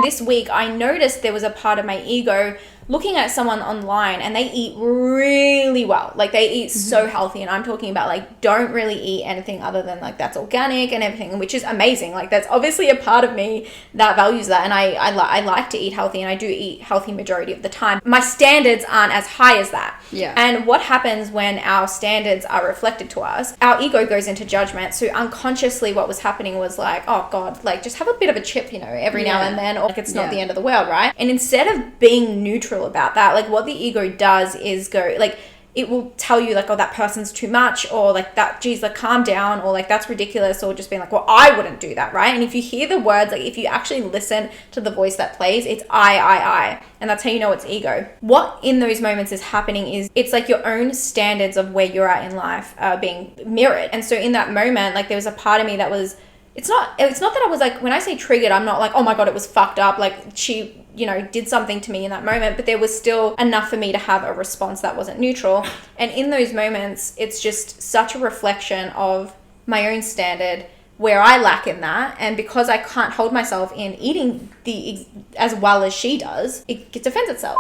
This week, I noticed there was a part of my ego looking at someone online and they eat really well. Like they eat so healthy, and I'm talking about like don't really eat anything other than like that's organic and everything, which is amazing. Like that's obviously a part of me that values that, and I like to eat healthy, and I do eat healthy majority of the time. My standards aren't as high as that. Yeah. And what happens when our standards are reflected to us? Our ego goes into judgment. So unconsciously what was happening was like, oh God, like just have a bit of a chip, you know, every now and then, or like it's not the end of the world, right? And instead of being neutral about that, like what the ego does is go like, it will tell you like, oh, that person's too much, or like that, geez, like calm down, or like that's ridiculous, or just being like, well, I wouldn't do that, right? And if you hear the words, like if you actually listen to the voice that plays, it's I, and that's how you know it's ego. What in those moments is happening is it's like your own standards of where you're at in life are being mirrored. And so in that moment, like there was a part of me that was, it's not that I was like, when I say triggered, I'm not like, oh my God, it was fucked up, like she, you know, did something to me in that moment, but there was still enough for me to have a response that wasn't neutral. And in those moments, it's just such a reflection of my own standard, where I lack in that. And because I can't hold myself in eating as well as she does, it defends itself.